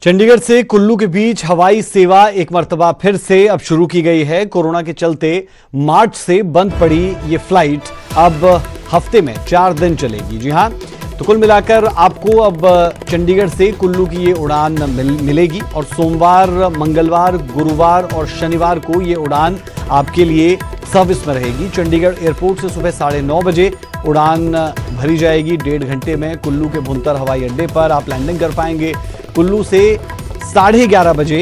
चंडीगढ़ से कुल्लू के बीच हवाई सेवा एक मर्तबा फिर से अब शुरू की गई है। कोरोना के चलते मार्च से बंद पड़ी ये फ्लाइट अब हफ्ते में 4 दिन चलेगी। जी हां, तो कुल मिलाकर आपको अब चंडीगढ़ से कुल्लू की ये उड़ान मिलेगी और सोमवार, मंगलवार, गुरुवार और शनिवार को ये उड़ान आपके लिए सर्विस में रहेगी। चंडीगढ़ एयरपोर्ट से सुबह 9:30 बजे उड़ान भरी जाएगी। 1.5 घंटे में कुल्लू के भुंतर हवाई अड्डे पर आप लैंडिंग कर पाएंगे। कुल्लू से 11:30 बजे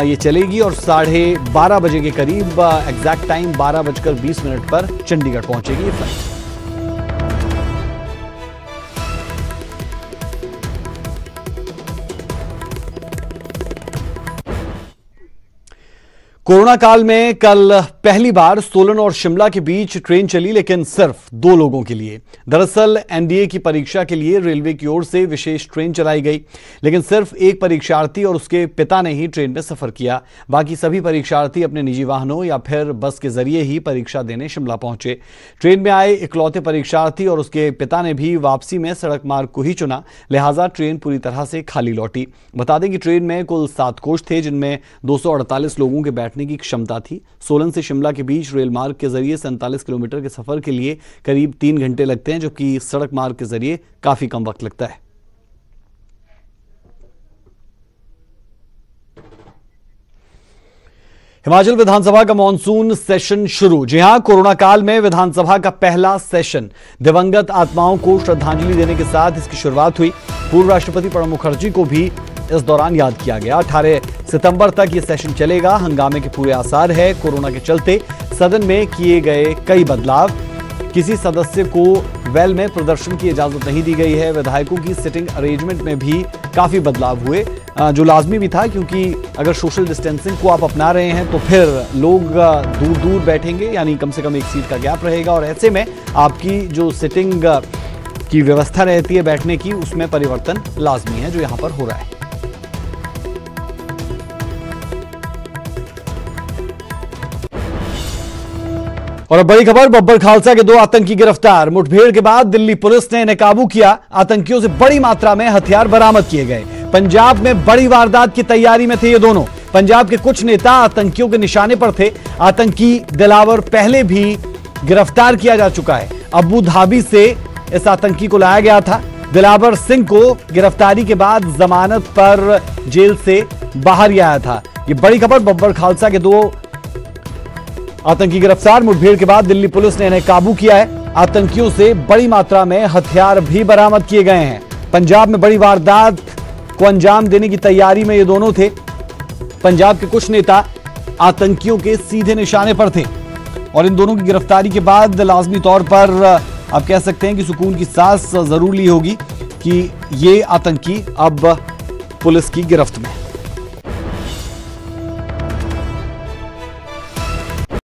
ये चलेगी और 12:30 बजे के करीब एग्जैक्ट टाइम 12:20 पर चंडीगढ़ पहुंचेगी ये फ्लाइट। कोरोना काल में कल पहली बार सोलन और शिमला के बीच ट्रेन चली, लेकिन सिर्फ 2 लोगों के लिए। दरअसल एनडीए की परीक्षा के लिए रेलवे की ओर से विशेष ट्रेन चलाई गई, लेकिन सिर्फ एक परीक्षार्थी और उसके पिता ने ही ट्रेन में सफर किया। बाकी सभी परीक्षार्थी अपने निजी वाहनों या फिर बस के जरिए ही परीक्षा देने शिमला पहुंचे। ट्रेन में आए इकलौते परीक्षार्थी और उसके पिता ने भी वापसी में सड़क मार्ग को ही चुना, लिहाजा ट्रेन पूरी तरह से खाली लौटी। बता दें कि ट्रेन में कुल 7 कोच थे, जिनमें 248 लोगों के बैठने की क्षमता थी। सोलन से शिमला के बीच रेल मार्ग के जरिए 47 किलोमीटर के सफर के लिए करीब 3 घंटे लगते हैं, जबकि सड़क मार्ग के जरिए काफी कम वक्त लगता है। हिमाचल विधानसभा का मॉनसून सेशन शुरू। जी हां, कोरोना काल में विधानसभा का पहला सेशन दिवंगत आत्माओं को श्रद्धांजलि देने के साथ इसकी शुरुआत हुई। पूर्व राष्ट्रपति प्रणब मुखर्जी को भी इस दौरान याद किया गया। 18 सितंबर तक यह सेशन चलेगा। हंगामे के पूरे आसार है। कोरोना के चलते सदन में किए गए कई बदलाव। किसी सदस्य को वेल में प्रदर्शन की इजाजत नहीं दी गई है। विधायकों की सिटिंग अरेंजमेंट में भी काफी बदलाव हुए, जो लाजमी भी था, क्योंकि अगर सोशल डिस्टेंसिंग को आप अपना रहे हैं तो फिर लोग दूर दूर बैठेंगे, यानी कम से कम एक सीट का गैप रहेगा और ऐसे में आपकी जो सिटिंग की व्यवस्था रहती है बैठने की, उसमें परिवर्तन लाजमी है, जो यहां पर हो रहा है। और अब बड़ी खबर, बब्बर खालसा के 2 आतंकी गिरफ्तार। मुठभेड़ के बाद दिल्ली पुलिस ने इन्हें काबू किया। आतंकियों से बड़ी मात्रा में हथियार बरामद किए गए। पंजाब में बड़ी वारदात की तैयारी में थे ये दोनों। पंजाब के कुछ नेता आतंकियों के निशाने पर थे। आतंकी दिलावर पहले भी गिरफ्तार किया जा चुका है। अबू धाबी से इस आतंकी को लाया गया था। दिलावर सिंह को गिरफ्तारी के बाद जमानत पर जेल से बाहर ही आया था। ये बड़ी खबर, बब्बर खालसा के 2 आतंकी गिरफ्तार। मुठभेड़ के बाद दिल्ली पुलिस ने इन्हें काबू किया है। आतंकियों से बड़ी मात्रा में हथियार भी बरामद किए गए हैं। पंजाब में बड़ी वारदात को अंजाम देने की तैयारी में ये दोनों थे। पंजाब के कुछ नेता आतंकियों के सीधे निशाने पर थे और इन दोनों की गिरफ्तारी के बाद लाजमी तौर पर आप कह सकते हैं कि सुकून की सांस जरूर ली होगी कि ये आतंकी अब पुलिस की गिरफ्त में।